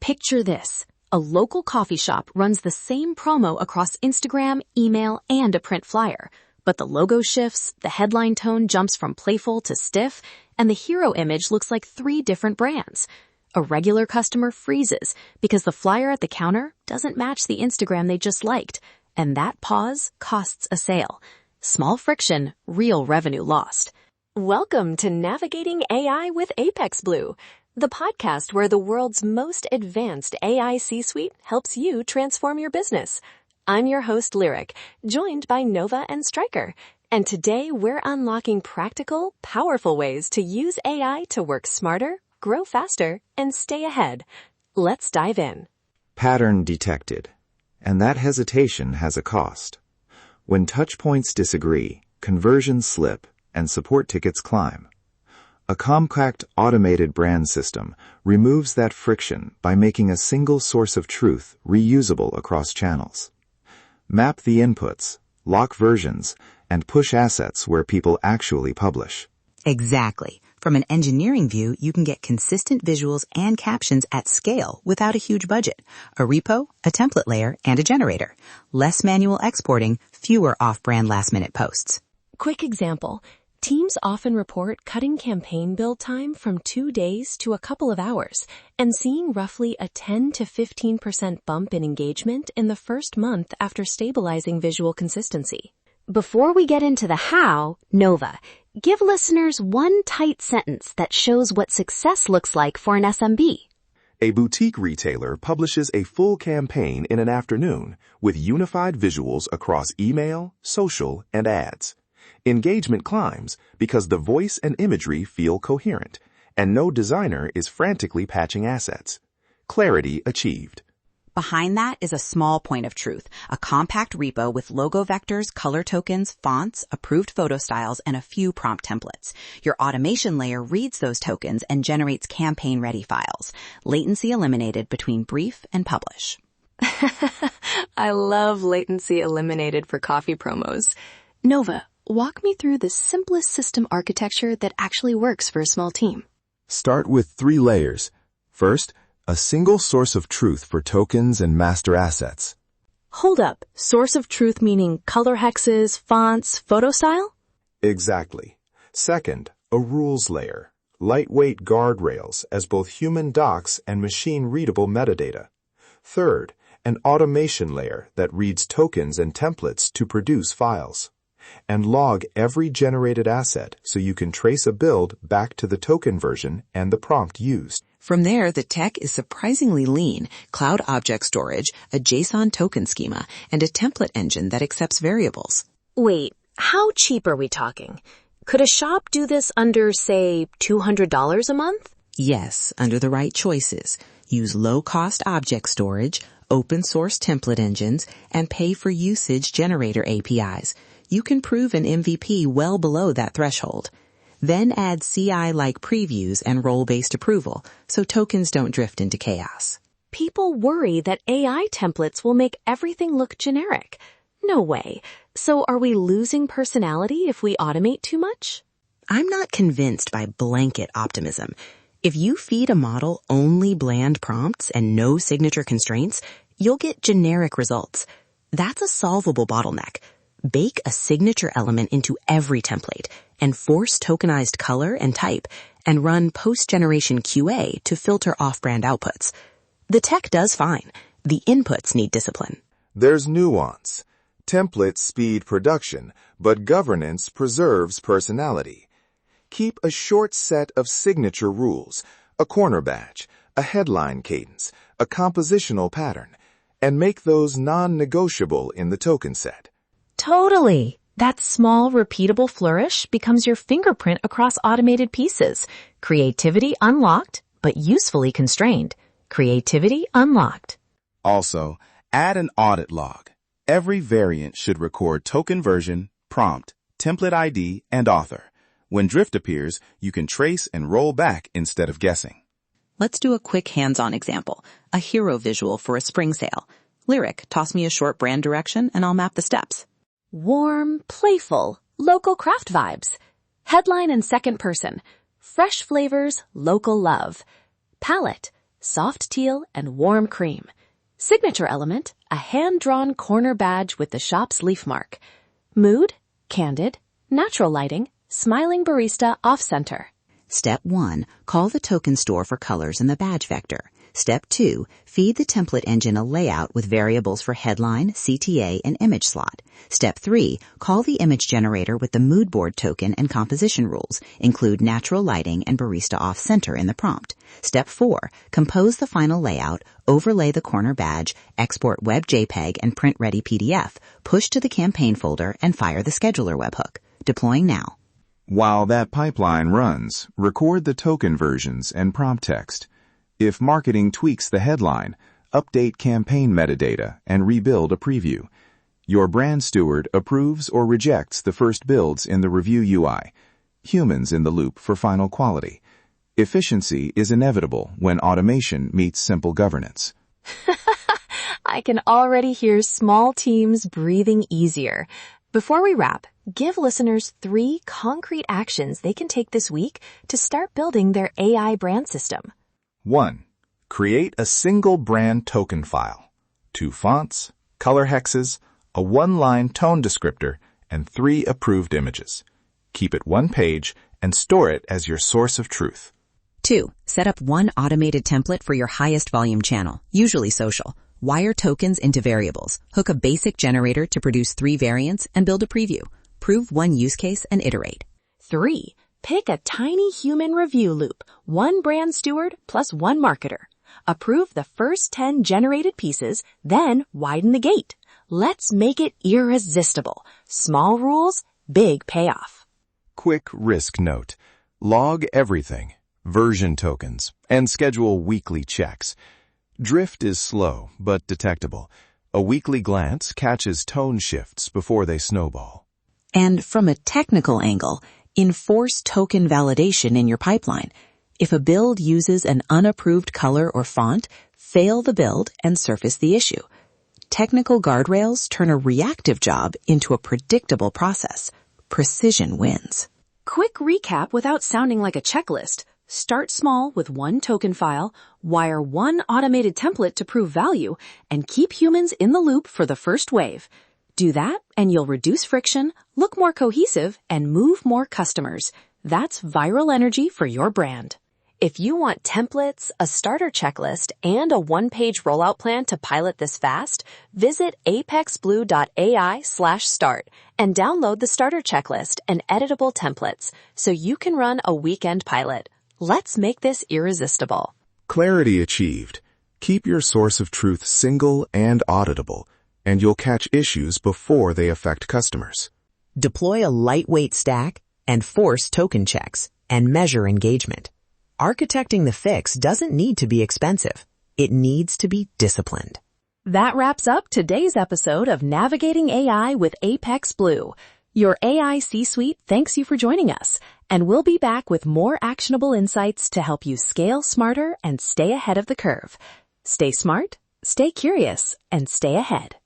Picture this. A local coffee shop runs the same promo across Instagram, email, and a print flyer. But the logo shifts, the headline tone jumps from playful to stiff, and the hero image looks like 3 different brands. A regular customer freezes because the flyer at the counter doesn't match the Instagram they just liked, and that pause costs a sale. Small friction, real revenue lost. Welcome to Navigating AI with Apex Blue, the podcast where the world's most advanced AI C-suite helps you transform your business. I'm your host, Lyric, joined by Nova and Stryker. And today we're unlocking practical, powerful ways to use AI to work smarter, grow faster, and stay ahead. Let's dive in. Pattern detected. And that hesitation has a cost. When touchpoints disagree, conversions slip, and support tickets climb. A compact automated brand system removes that friction by making a single source of truth reusable across channels. Map the inputs, lock versions, and push assets where people actually publish. Exactly. From an engineering view, you can get consistent visuals and captions at scale without a huge budget. A repo, a template layer, and a generator. Less manual exporting, fewer off-brand last-minute posts. Quick example. Teams often report cutting campaign build time from 2 days to a couple of hours and seeing roughly a 10 to 15% bump in engagement in the first month after stabilizing visual consistency. Before we get into the how, Nova, give listeners one tight sentence that shows what success looks like for an SMB. A boutique retailer publishes a full campaign in an afternoon with unified visuals across email, social, and ads. Engagement climbs because the voice and imagery feel coherent, and no designer is frantically patching assets. Clarity achieved. Behind that is a small point of truth, a compact repo with logo vectors, color tokens, fonts, approved photo styles, and a few prompt templates. Your automation layer reads those tokens and generates campaign-ready files. Latency eliminated between brief and publish. I love latency eliminated for coffee promos. Nova, walk me through the simplest system architecture that actually works for a small team. Start with 3 layers. First, a single source of truth for tokens and master assets. Hold up. Source of truth meaning color hexes, fonts, photo style? Exactly. Second, a rules layer. Lightweight guardrails as both human docs and machine-readable metadata. Third, an automation layer that reads tokens and templates to produce files. And log every generated asset so you can trace a build back to the token version and the prompt used. From there, the tech is surprisingly lean. Cloud object storage, a JSON token schema, and a template engine that accepts variables. Wait, how cheap are we talking? Could a shop do this under, say, $200 a month? Yes, under the right choices. Use low-cost object storage, open-source template engines, and pay for usage generator APIs. You can prove an MVP well below that threshold. Then add CI-like previews and role-based approval so tokens don't drift into chaos. People worry that AI templates will make everything look generic. No way. So are we losing personality if we automate too much? I'm not convinced by blanket optimism. If you feed a model only bland prompts and no signature constraints, you'll get generic results. That's a solvable bottleneck. Bake a signature element into every template and force tokenized color and type and run post-generation QA to filter off-brand outputs. The tech does fine. The inputs need discipline. There's nuance. Templates speed production, but governance preserves personality. Keep a short set of signature rules, a corner badge, a headline cadence, a compositional pattern, and make those non-negotiable in the token set. Totally. That small, repeatable flourish becomes your fingerprint across automated pieces. Creativity unlocked, but usefully constrained. Creativity unlocked. Also, add an audit log. Every variant should record token version, prompt, template ID, and author. When drift appears, you can trace and roll back instead of guessing. Let's do a quick hands-on example, a hero visual for a spring sale. Lyric, toss me a short brand direction and I'll map the steps. Warm, playful, local craft vibes. Headline and second person. Fresh flavors, local love. Palette. soft teal, and warm cream. Signature element, a hand-drawn corner badge with the shop's leaf mark. Mood, candid, natural lighting, smiling barista off-center. Step 1. Call the token store for colors in the badge vector. Step 2. Feed the template engine a layout with variables for headline, CTA, and image slot. Step 3. Call the image generator with the mood board token and composition rules. Include natural lighting and barista off-center in the prompt. Step 4. Compose the final layout, overlay the corner badge, export web JPEG and print-ready PDF, push to the campaign folder, and fire the scheduler webhook. Deploying now. While that pipeline runs, record the token versions and prompt text. If marketing tweaks the headline, update campaign metadata and rebuild a preview. Your brand steward approves or rejects the first builds in the review UI. Humans in the loop for final quality. Efficiency is inevitable when automation meets simple governance. I can already hear small teams breathing easier. Before we wrap, give listeners 3 concrete actions they can take this week to start building their AI brand system. 1. Create a single brand token file. 2 fonts, color hexes, a 1-line tone descriptor, and 3 approved images. Keep it 1 page and store it as your source of truth. 2. Set up one automated template for your highest volume channel, usually social. Wire tokens into variables. Hook a basic generator to produce 3 variants and build a preview. Prove one use case and iterate. 3. Pick a tiny human review loop, 1 brand steward plus 1 marketer. Approve the first 10 generated pieces, then widen the gate. Let's make it irresistible. Small rules, big payoff. Quick risk note. Log everything, version tokens, and schedule weekly checks. Drift is slow but detectable. A weekly glance catches tone shifts before they snowball. And from a technical angle, enforce token validation in your pipeline. If a build uses an unapproved color or font, fail the build and surface the issue. Technical guardrails turn a reactive job into a predictable process. Precision wins. Quick recap without sounding like a checklist. Start small with 1 token file, wire 1 automated template to prove value, and keep humans in the loop for the first wave. Do that, and you'll reduce friction, look more cohesive, and move more customers. That's viral energy for your brand. If you want templates, a starter checklist, and a 1-page rollout plan to pilot this fast, visit apexblue.ai/start and download the starter checklist and editable templates so you can run a weekend pilot. Let's make this irresistible. Clarity achieved. Keep your source of truth single and auditable, and you'll catch issues before they affect customers. Deploy a lightweight stack and force token checks and measure engagement. Architecting the fix doesn't need to be expensive. It needs to be disciplined. That wraps up today's episode of Navigating AI with Apex Blue. Your AI C-suite thanks you for joining us, and we'll be back with more actionable insights to help you scale smarter and stay ahead of the curve. Stay smart, stay curious, and stay ahead.